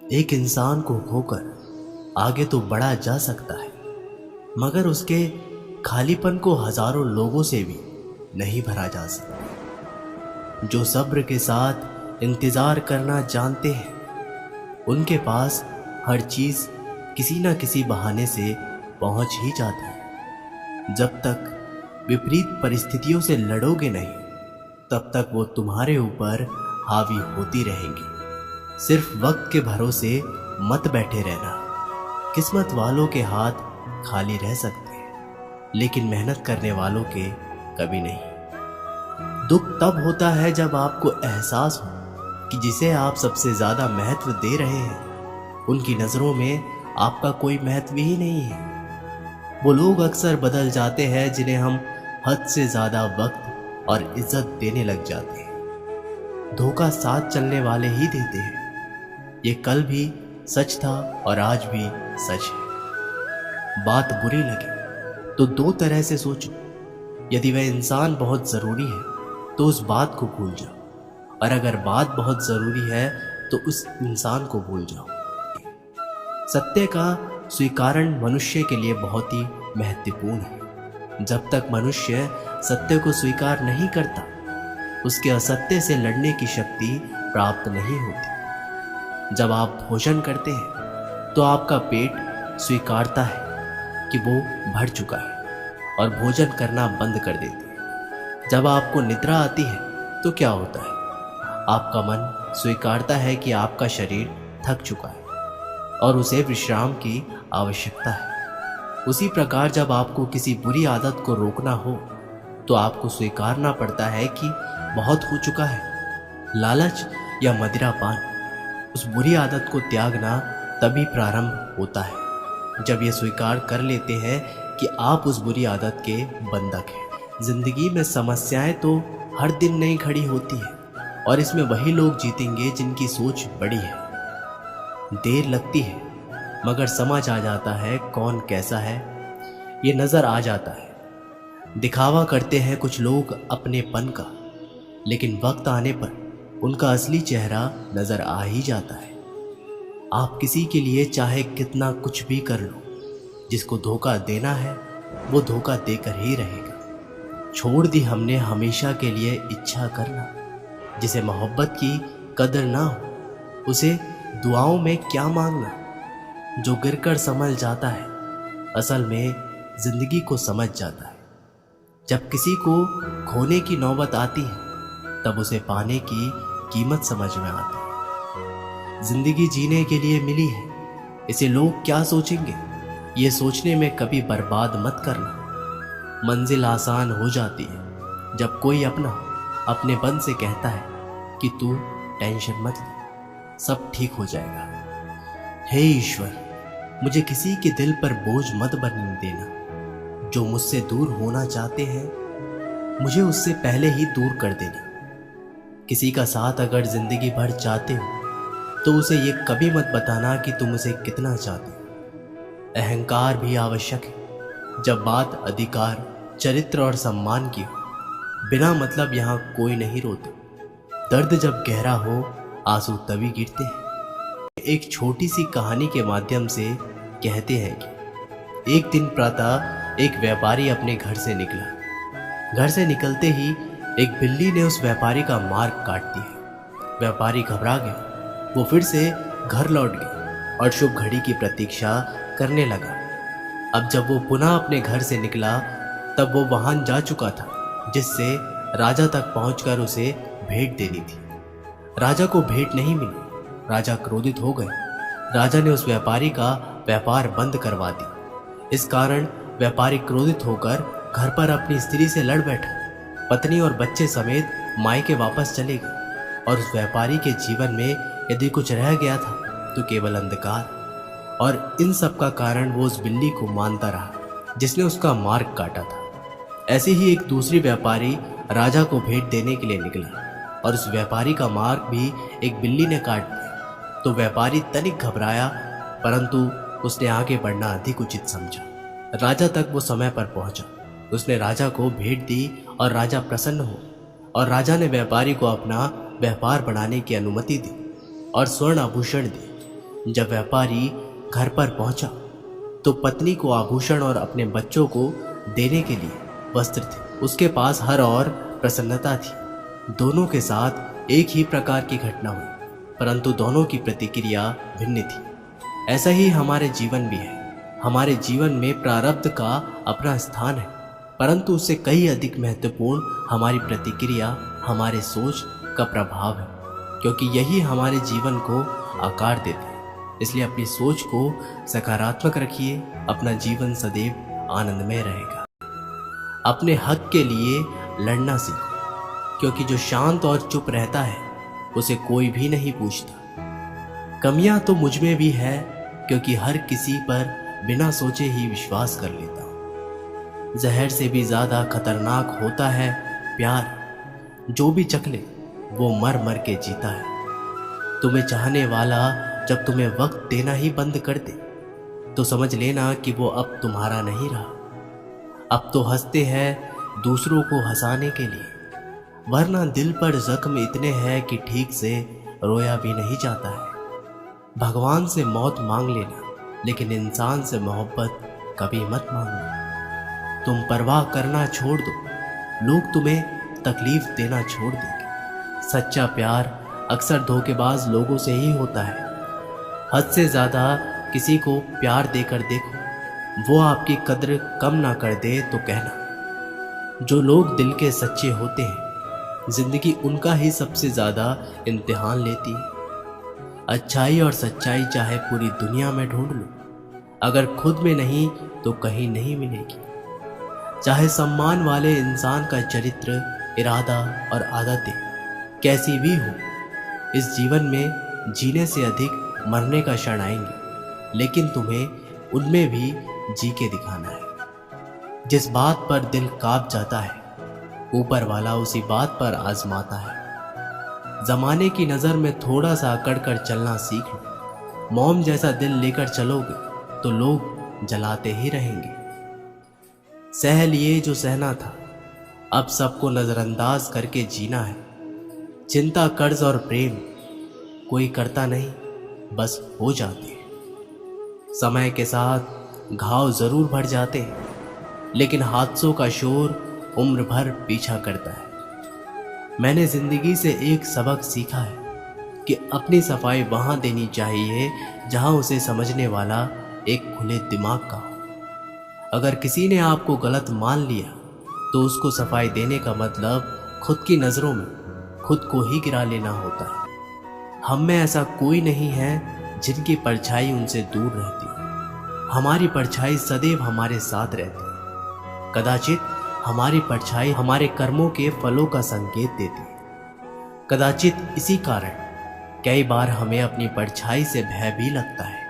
एक इंसान को खोकर आगे तो बढ़ा जा सकता है, मगर उसके खालीपन को हजारों लोगों से भी नहीं भरा जा सकता। जो सब्र के साथ इंतजार करना जानते हैं, उनके पास हर चीज किसी न किसी बहाने से पहुंच ही जाती है। जब तक विपरीत परिस्थितियों से लड़ोगे नहीं, तब तक वो तुम्हारे ऊपर हावी होती रहेंगी। सिर्फ वक्त के भरोसे मत बैठे रहना। किस्मत वालों के हाथ खाली रह सकते हैं, लेकिन मेहनत करने वालों के कभी नहीं। दुख तब होता है जब आपको एहसास हो कि जिसे आप सबसे ज्यादा महत्व दे रहे हैं, उनकी नजरों में आपका कोई महत्व ही नहीं है। वो लोग अक्सर बदल जाते हैं जिन्हें हम हद से ज्यादा वक्त और इज्जत देने लग जाते हैं। धोखा साथ चलने वाले ही देते हैं। ये कल भी सच था और आज भी सच है। बात बुरी लगे तो दो तरह से सोचो। यदि वह इंसान बहुत जरूरी है तो उस बात को भूल जाओ, और अगर बात बहुत जरूरी है तो उस इंसान को भूल जाओ। सत्य का स्वीकारण मनुष्य के लिए बहुत ही महत्वपूर्ण है। जब तक मनुष्य सत्य को स्वीकार नहीं करता, उसके असत्य से लड़ने की शक्ति प्राप्त नहीं होती। जब आप भोजन करते हैं तो आपका पेट स्वीकारता है कि वो भर चुका है और भोजन करना बंद कर देते हैं। जब आपको निद्रा आती है तो क्या होता है? आपका मन स्वीकारता है कि आपका शरीर थक चुका है और उसे विश्राम की आवश्यकता है। उसी प्रकार जब आपको किसी बुरी आदत को रोकना हो तो आपको स्वीकारना पड़ता है कि बहुत हो चुका है। लालच या मदिरापान, उस बुरी आदत को त्यागना तभी प्रारंभ होता है जब ये स्वीकार कर लेते हैं कि आप उस बुरी आदत के बंधक हैं। जिंदगी में समस्याएं तो हर दिन नहीं खड़ी होती है, और इसमें वही लोग जीतेंगे जिनकी सोच बड़ी है। देर लगती है मगर समझ आ जाता है कौन कैसा है, ये नजर आ जाता है। दिखावा करते हैं कुछ लोग अपनेपन का, लेकिन वक्त आने पर उनका असली चेहरा नजर आ ही जाता है। आप किसी के लिए चाहे कितना कुछ भी कर लो, जिसको धोखा देना है वो धोखा देकर ही रहेगा। छोड़ दी हमने हमेशा के लिए इच्छा करना। जिसे मोहब्बत की कदर ना हो, उसे दुआओं में क्या मांगना। जो गिरकर संभल जाता है, असल में जिंदगी को समझ जाता है। जब किसी को खोने की नौबत आती है, तब उसे पाने की कीमत समझ में आती है। जिंदगी जीने के लिए मिली है, इसे लोग क्या सोचेंगे, ये सोचने में कभी बर्बाद मत करना। मंजिल आसान हो जाती है जब कोई अपना अपनेपन से कहता है कि तू टेंशन मत ले, सब ठीक हो जाएगा। हे ईश्वर, मुझे किसी के दिल पर बोझ मत बनने देना। जो मुझसे दूर होना चाहते हैं, मुझे उससे पहले ही दूर कर देना। किसी का साथ अगर जिंदगी भर चाहते हो तो उसे ये कभी मत बताना कि तुम उसे कितना चाहते हो। अहंकार भी आवश्यक है जब बात अधिकार, चरित्र और सम्मान की हो। बिना मतलब यहाँ कोई नहीं रोता। दर्द जब गहरा हो, आंसू तभी गिरते हैं। एक छोटी सी कहानी के माध्यम से कहते हैं कि एक दिन प्रातः एक व्यापारी अपने घर से निकला। घर से निकलते ही एक बिल्ली ने उस व्यापारी का मार्ग काट दिया। व्यापारी घबरा गया। वो फिर से घर लौट गया और शुभ घड़ी की प्रतीक्षा करने लगा। अब जब वो पुनः अपने घर से निकला, तब वो वाहन जा चुका था जिससे राजा तक पहुंचकर उसे भेंट देनी थी। राजा को भेंट नहीं मिली। राजा क्रोधित हो गए। राजा ने उस व्यापारी का व्यापार बंद करवा दिया। इस कारण व्यापारी क्रोधित होकर घर पर अपनी स्त्री से लड़ बैठा। पत्नी और बच्चे समेत मायके वापस चले गए, और उस व्यापारी के जीवन में यदि कुछ रह गया था तो केवल अंधकार। और इन सब का कारण वो उस बिल्ली को मानता रहा जिसने उसका मार्ग काटा था। ऐसे ही एक दूसरी व्यापारी राजा को भेंट देने के लिए निकला, और उस व्यापारी का मार्ग भी एक बिल्ली ने काट दिया। तो व्यापारी तनिक घबराया, परंतु उसने आगे बढ़ना अधिक उचित समझा। राजा तक वो समय पर पहुंचा। उसने राजा को भेंट दी और राजा प्रसन्न हो, और राजा ने व्यापारी को अपना व्यापार बढ़ाने की अनुमति दी और स्वर्ण आभूषण दिए। जब व्यापारी घर पर पहुंचा तो पत्नी को आभूषण और अपने बच्चों को देने के लिए वस्त्र थे। उसके पास हर और प्रसन्नता थी। दोनों के साथ एक ही प्रकार की घटना हुई, परंतु दोनों की प्रतिक्रिया भिन्न थी। ऐसा ही हमारे जीवन भी है। हमारे जीवन में प्रारब्ध का अपना स्थान है, परंतु उससे कई अधिक महत्वपूर्ण हमारी प्रतिक्रिया, हमारे सोच का प्रभाव है, क्योंकि यही हमारे जीवन को आकार देते हैं। इसलिए अपनी सोच को सकारात्मक रखिए, अपना जीवन सदैव आनंदमय रहेगा। अपने हक के लिए लड़ना सीखो, क्योंकि जो शांत और चुप रहता है उसे कोई भी नहीं पूछता। कमियां तो मुझ में भी है, क्योंकि हर किसी पर बिना सोचे ही विश्वास कर लेता हूं। जहर से भी ज्यादा खतरनाक होता है प्यार, जो भी चखले वो मर मर के जीता है। तुम्हें चाहने वाला जब तुम्हें वक्त देना ही बंद कर दे तो समझ लेना कि वो अब तुम्हारा नहीं रहा। अब तो हंसते हैं दूसरों को हंसाने के लिए, वरना दिल पर जख्म इतने हैं कि ठीक से रोया भी नहीं जाता है। भगवान से मौत मांग लेना, लेकिन इंसान से मोहब्बत कभी मत मांगना। तुम परवाह करना छोड़ दो, लोग तुम्हें तकलीफ देना छोड़ देंगे। सच्चा प्यार अक्सर धोखेबाज लोगों से ही होता है। हद से ज़्यादा किसी को प्यार देकर देखो, वो आपकी कद्र कम ना कर दे तो कहना। जो लोग दिल के सच्चे होते हैं, जिंदगी उनका ही सबसे ज़्यादा इम्तिहान लेती है। अच्छाई और सच्चाई चाहे पूरी दुनिया में ढूंढ लो, अगर खुद में नहीं तो कहीं नहीं मिलेगी। चाहे सम्मान वाले इंसान का चरित्र, इरादा और आदतें कैसी भी हो, इस जीवन में जीने से अधिक मरने का क्षण आएंगे, लेकिन तुम्हें उनमें भी जी के दिखाना है। जिस बात पर दिल कांप जाता है, ऊपर वाला उसी बात पर आजमाता है। जमाने की नज़र में थोड़ा सा अकड़ कर चलना सीख लो। मोम जैसा दिल लेकर चलोगे तो लोग जलाते ही रहेंगे। सह लिए जो सहना था, अब सबको नज़रअंदाज करके जीना है। चिंता, कर्ज और प्रेम कोई करता नहीं, बस हो जाते हैं। समय के साथ घाव जरूर भर जाते हैं, लेकिन हादसों का शोर उम्र भर पीछा करता है। मैंने जिंदगी से एक सबक सीखा है कि अपनी सफाई वहां देनी चाहिए जहां उसे समझने वाला एक खुले दिमाग का हो। अगर किसी ने आपको गलत मान लिया तो उसको सफाई देने का मतलब खुद की नज़रों में खुद को ही गिरा लेना होता है। हम में ऐसा कोई नहीं है जिनकी परछाई उनसे दूर रहती है। हमारी परछाई सदैव हमारे साथ रहती है। कदाचित हमारी परछाई हमारे कर्मों के फलों का संकेत देती है। कदाचित इसी कारण कई बार हमें अपनी परछाई से भय भी लगता है,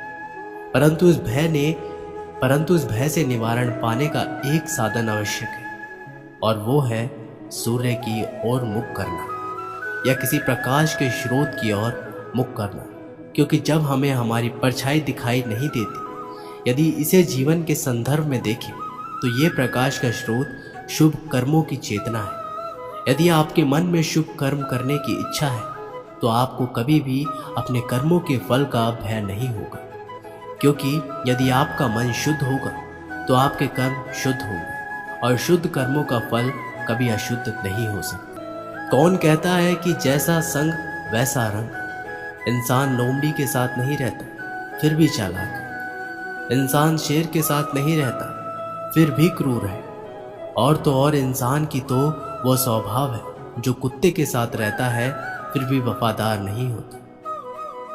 परंतु इस भय से निवारण पाने का एक साधन आवश्यक है, और वो है सूर्य की ओर मुख करना या किसी प्रकाश के स्रोत की ओर मुख करना। क्योंकि जब हमें हमारी परछाई दिखाई नहीं देती, यदि इसे जीवन के संदर्भ में देखें तो ये प्रकाश का स्रोत शुभ कर्मों की चेतना है। यदि आपके मन में शुभ कर्म करने की इच्छा है तो आपको कभी भी अपने कर्मों के फल का भय नहीं होगा, क्योंकि यदि आपका मन शुद्ध होगा तो आपके कर्म शुद्ध होंगे, और शुद्ध कर्मों का फल कभी अशुद्ध नहीं हो सकता। कौन कहता है कि जैसा संग वैसा रंग। इंसान लोमड़ी के साथ नहीं रहता फिर भी चालाक। इंसान शेर के साथ नहीं रहता फिर भी क्रूर है। और तो और इंसान की तो वह स्वभाव है जो कुत्ते के साथ रहता है फिर भी वफादार नहीं होता।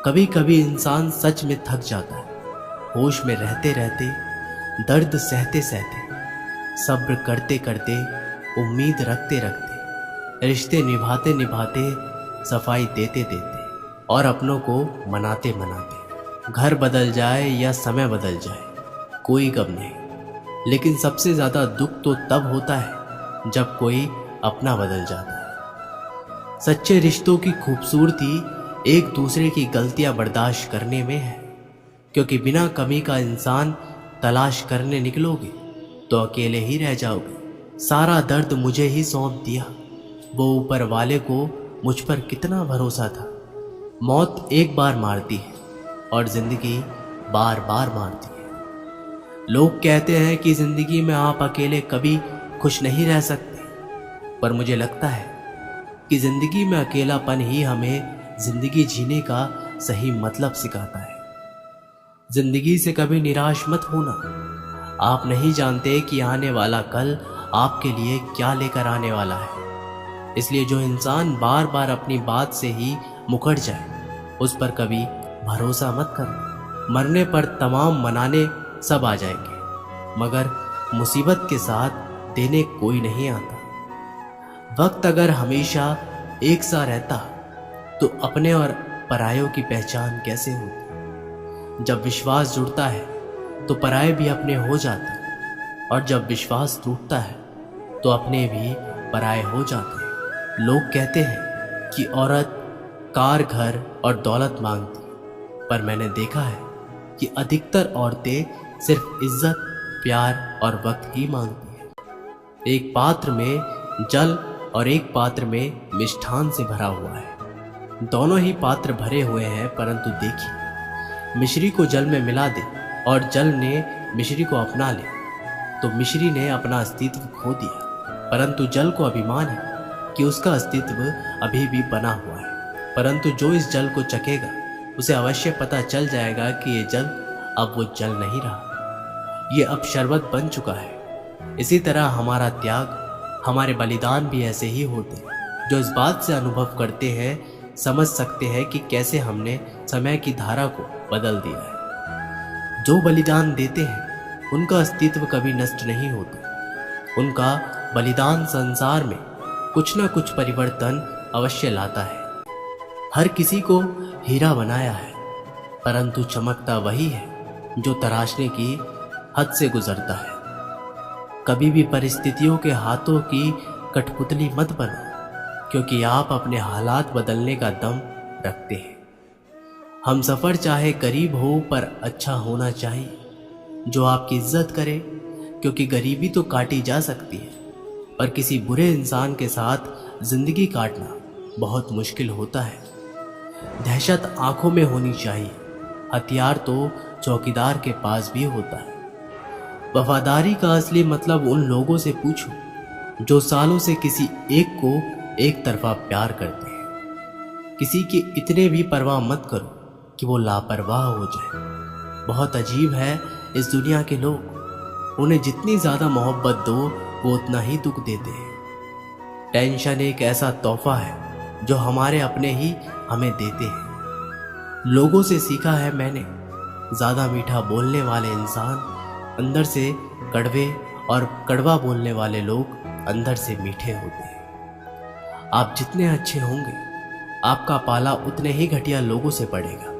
कभी कभी इंसान सच में थक जाता है, होश में रहते रहते, दर्द सहते सहते, सब्र करते करते, उम्मीद रखते रखते, रिश्ते निभाते निभाते, सफाई देते देते और अपनों को मनाते मनाते। घर बदल जाए या समय बदल जाए कोई गम नहीं, लेकिन सबसे ज़्यादा दुख तो तब होता है जब कोई अपना बदल जाता है। सच्चे रिश्तों की खूबसूरती एक दूसरे की गलतियां बर्दाश्त करने में है, क्योंकि बिना कमी का इंसान तलाश करने निकलोगे तो अकेले ही रह जाओगे। सारा दर्द मुझे ही सौंप दिया, वो ऊपर वाले को मुझ पर कितना भरोसा था। मौत एक बार मारती है, और जिंदगी बार बार मारती है। लोग कहते हैं कि जिंदगी में आप अकेले कभी खुश नहीं रह सकते, पर मुझे लगता है कि जिंदगी में अकेलापन ही हमें जिंदगी जीने का सही मतलब सिखाता है। जिंदगी से कभी निराश मत होना। आप नहीं जानते कि आने वाला कल आपके लिए क्या लेकर आने वाला है। इसलिए जो इंसान बार बार अपनी बात से ही मुकर जाए, उस पर कभी भरोसा मत करना। मरने पर तमाम मनाने सब आ जाएंगे, मगर मुसीबत के साथ देने कोई नहीं आता। वक्त अगर हमेशा एक सा रहता तो अपने और परायों की पहचान कैसे होती। जब विश्वास जुड़ता है तो पराये भी अपने हो जाते हैं, और जब विश्वास टूटता है तो अपने भी पराये हो जाते हैं। लोग कहते हैं कि औरत कार, घर और दौलत मांगती, पर मैंने देखा है कि अधिकतर औरतें सिर्फ इज्जत, प्यार और वक्त ही मांगती हैं। एक पात्र में जल और एक पात्र में मिष्ठान से भरा हुआ है। दोनों ही पात्र भरे हुए हैं, परंतु देखिए, मिश्री को जल में मिला दे और जल ने मिश्री को अपना ले तो मिश्री ने अपना अस्तित्व खो दिया, परंतु जल को अभिमान है कि उसका अस्तित्व अभी भी बना हुआ है। परंतु जो इस जल को चखेगा उसे अवश्य पता चल जाएगा कि ये जल अब वो जल नहीं रहा, ये अब शरबत बन चुका है। इसी तरह हमारा त्याग, हमारे बलिदान भी ऐसे ही होते हैं। जो इस बात से अनुभव करते हैं समझ सकते हैं कि कैसे हमने समय की धारा को बदल दिया है। जो बलिदान देते हैं उनका अस्तित्व कभी नष्ट नहीं होता। उनका बलिदान संसार में कुछ ना कुछ परिवर्तन अवश्य लाता है। हर किसी को हीरा बनाया है, परंतु चमकता वही है जो तराशने की हद से गुजरता है। कभी भी परिस्थितियों के हाथों की कठपुतली मत बनो, क्योंकि आप अपने हालात बदलने का दम रखते हैं। हम सफ़र चाहे करीब हो पर अच्छा होना चाहिए, जो आपकी इज्जत करे, क्योंकि गरीबी तो काटी जा सकती है, पर किसी बुरे इंसान के साथ जिंदगी काटना बहुत मुश्किल होता है। दहशत आंखों में होनी चाहिए, हथियार तो चौकीदार के पास भी होता है। वफादारी का असली मतलब उन लोगों से पूछो जो सालों से किसी एक को एक तरफा प्यार करते हैं। किसी की इतने भी परवाह मत करो कि वो लापरवाह हो जाए। बहुत अजीब है इस दुनिया के लोग, उन्हें जितनी ज़्यादा मोहब्बत दो वो उतना ही दुख देते हैं। टेंशन एक ऐसा तोहफा है जो हमारे अपने ही हमें देते हैं। लोगों से सीखा है मैंने, ज़्यादा मीठा बोलने वाले इंसान अंदर से कड़वे और कड़वा बोलने वाले लोग अंदर से मीठे होते हैं। आप जितने अच्छे होंगे आपका पाला उतने ही घटिया लोगों से पड़ेगा।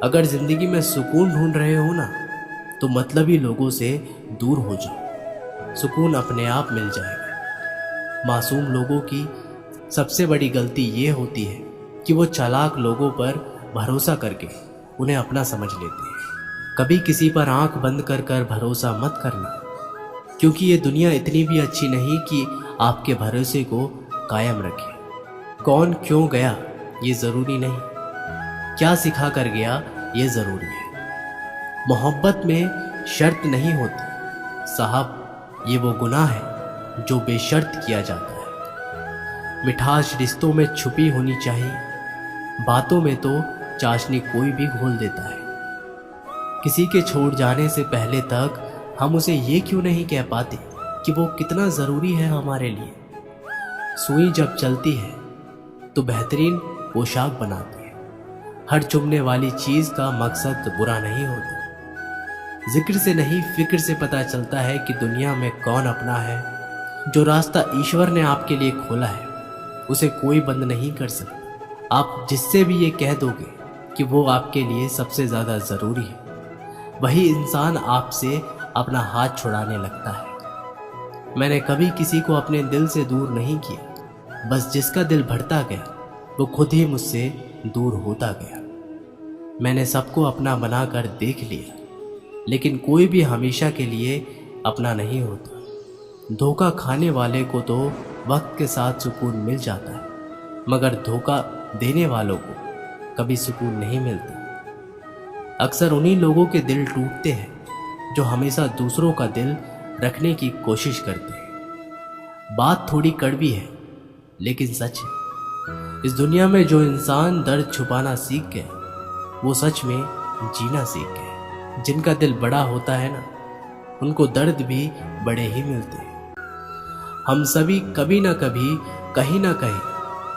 अगर जिंदगी में सुकून ढूंढ रहे हो ना, तो मतलबी लोगों से दूर हो जाओ, सुकून अपने आप मिल जाएगा। मासूम लोगों की सबसे बड़ी गलती ये होती है कि वो चालाक लोगों पर भरोसा करके उन्हें अपना समझ लेते हैं। कभी किसी पर आंख बंद कर कर भरोसा मत करना, क्योंकि ये दुनिया इतनी भी अच्छी नहीं कि आपके भरोसे को कायम रखे। कौन क्यों गया ये ज़रूरी नहीं, क्या सिखा कर गया ये ज़रूरी है। मोहब्बत में शर्त नहीं होती साहब, ये वो गुनाह है जो बेशर्त किया जाता है। मिठास रिश्तों में छुपी होनी चाहिए, बातों में तो चाशनी कोई भी घोल देता है। किसी के छोड़ जाने से पहले तक हम उसे ये क्यों नहीं कह पाते कि वो कितना ज़रूरी है हमारे लिए। सुई जब चलती है तो बेहतरीन पोशाक बनाती है। हर चुभने वाली चीज़ का मकसद बुरा नहीं होता। जिक्र से नहीं फिक्र से पता चलता है कि दुनिया में कौन अपना है। जो रास्ता ईश्वर ने आपके लिए खोला है उसे कोई बंद नहीं कर सकता। आप जिससे भी ये कह दोगे कि वो आपके लिए सबसे ज़्यादा ज़रूरी है, वही इंसान आपसे अपना हाथ छुड़ाने लगता है। मैंने कभी किसी को अपने दिल से दूर नहीं किया, बस जिसका दिल भरता गया वो खुद ही मुझसे दूर होता गया। मैंने सबको अपना बनाकर देख लिया, लेकिन कोई भी हमेशा के लिए अपना नहीं होता। धोखा खाने वाले को तो वक्त के साथ सुकून मिल जाता है, मगर धोखा देने वालों को कभी सुकून नहीं मिलता। अक्सर उन्हीं लोगों के दिल टूटते हैं जो हमेशा दूसरों का दिल रखने की कोशिश करते हैं। बात थोड़ी कड़वी है लेकिन सच है। इस दुनिया में जो इंसान दर्द छुपाना सीख गए वो सच में जीना सीख गए। जिनका दिल बड़ा होता है ना, उनको दर्द भी बड़े ही मिलते हैं। हम सभी कभी ना कभी कहीं ना कहीं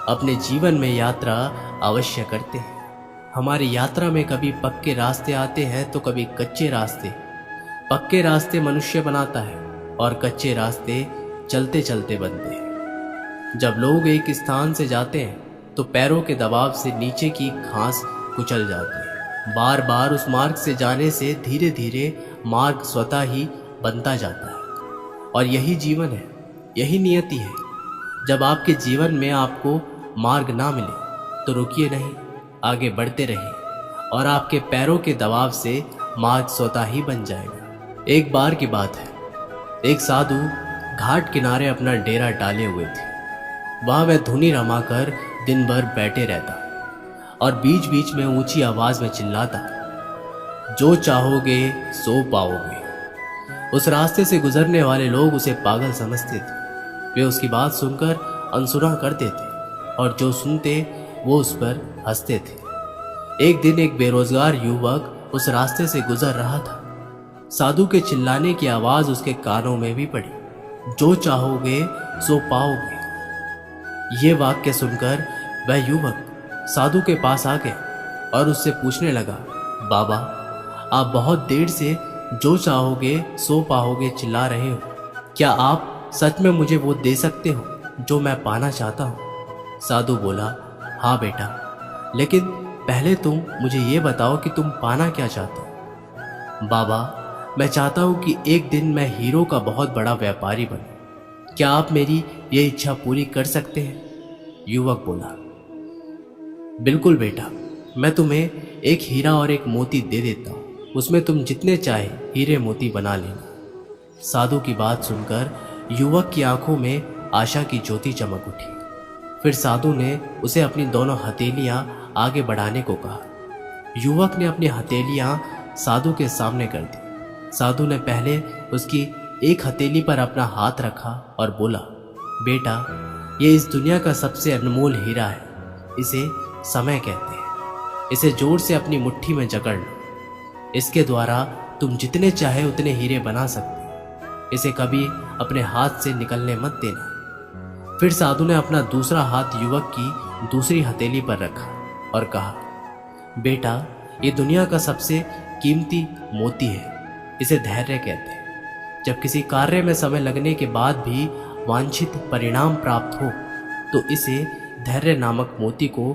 अपने जीवन में यात्रा अवश्य करते हैं। हमारी यात्रा में कभी पक्के रास्ते आते हैं तो कभी कच्चे रास्ते। पक्के रास्ते मनुष्य बनाता है और कच्चे रास्ते चलते चलते बनते हैं। जब लोग एक स्थान से जाते हैं तो पैरों के दबाव से नीचे की घास कुचल जाती है। बार बार उस मार्ग से जाने से धीरे धीरे मार्ग स्वतः ही बनता जाता है। और यही जीवन है, यही नियति है। जब आपके जीवन में आपको मार्ग ना मिले तो रुकिए नहीं, आगे बढ़ते रहिए और आपके पैरों के दबाव से मार्ग स्वतः ही बन जाएगा। एक बार की बात है, एक साधु घाट किनारे अपना डेरा डाले हुए थे। वहां वह धुनी रमाकर दिन भर बैठे रहता और बीच बीच में ऊंची आवाज में चिल्लाता, जो चाहोगे सो पाओगे। उस रास्ते से गुजरने वाले लोग उसे पागल समझते थे। वे उसकी बात सुनकर अनसुना करते थे और जो सुनते वो उस पर हंसते थे। एक दिन एक बेरोजगार युवक उस रास्ते से गुजर रहा था। साधु के चिल्लाने की आवाज उसके कानों में भी पड़ी, जो चाहोगे सो पाओगे। ये वाक्य सुनकर वह युवक साधु के पास आ गया और उससे पूछने लगा, बाबा, आप बहुत देर से जो चाहोगे सो पाओगे चिल्ला रहे हो। क्या आप सच में मुझे वो दे सकते हो जो मैं पाना चाहता हूँ? साधु बोला, हाँ बेटा, लेकिन पहले तुम मुझे ये बताओ कि तुम पाना क्या चाहते हो। बाबा, मैं चाहता हूँ कि एक दिन मैं हीरो का बहुत बड़ा व्यापारी बनूं। क्या आप मेरी ये इच्छा पूरी कर सकते हैं? युवक बोला, बिल्कुल बेटा, मैं तुम्हें एक हीरा और एक मोती दे देता हूँ। उसमें तुम जितने चाहे हीरे मोती बना लेना। साधु की बात सुनकर युवक की आंखों में आशा की ज्योति चमक उठी। फिर साधु ने उसे अपनी दोनों हथेलियां आगे बढ़ाने को कहा। युवक ने अपनी हथेलियां साधु के सामने कर दी। साधु ने पहले उसकी एक हथेली पर अपना हाथ रखा और बोला, बेटा, ये इस दुनिया का सबसे अनमोल हीरा है। इसे समय कहते हैं। इसे जोर से अपनी मुट्ठी में जकड़ लो। इसके द्वारा तुम जितने चाहे उतने हीरे बना सकते हो। इसे कभी अपने हाथ से निकलने मत देना। फिर साधु ने अपना दूसरा हाथ युवक की दूसरी हथेली पर रखा और कहा, बेटा, ये दुनिया का सबसे कीमती मोती है। इसे धैर्य कहते हैं। जब किसी कार्य में समय लगने के बाद भी वांछित परिणाम प्राप्त हो तो इसे धैर्य नामक मोती को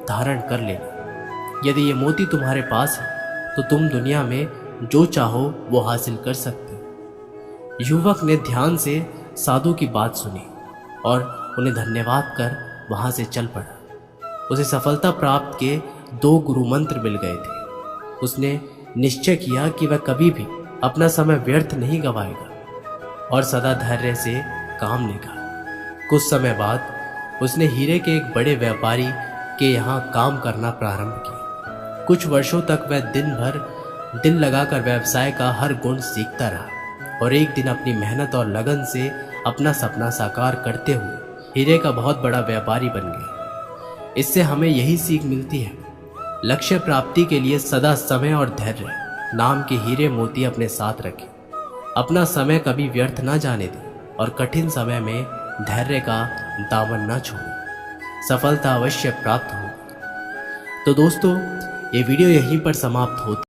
धारण कर लेना। यदि ये मोती तुम्हारे पास है तो तुम दुनिया में जो चाहो वो हासिल कर सकते हो। युवक ने ध्यान से साधु की बात सुनी और उन्हें धन्यवाद कर वहां से चल पड़ा। उसे सफलता प्राप्त के 2 गुरु मंत्र मिल गए थे। उसने निश्चय किया कि वह कभी भी अपना समय व्यर्थ नहीं गंवाएगा और सदा धैर्य से काम लेगा। कुछ समय बाद उसने हीरे के एक बड़े व्यापारी के यहाँ काम करना प्रारंभ किया। कुछ वर्षों तक वह दिन भर दिल लगाकर व्यवसाय का हर गुण सीखता रहा और एक दिन अपनी मेहनत और लगन से अपना सपना साकार करते हुए हीरे का बहुत बड़ा व्यापारी बन गया। इससे हमें यही सीख मिलती है, लक्ष्य प्राप्ति के लिए सदा समय और धैर्य नाम के हीरे मोती अपने साथ रखें। अपना समय कभी व्यर्थ ना जाने दें और कठिन समय में धैर्य का दामन न छोड़ें। सफलता अवश्य प्राप्त होगी। तो दोस्तों, ये वीडियो यहीं पर समाप्त होती है।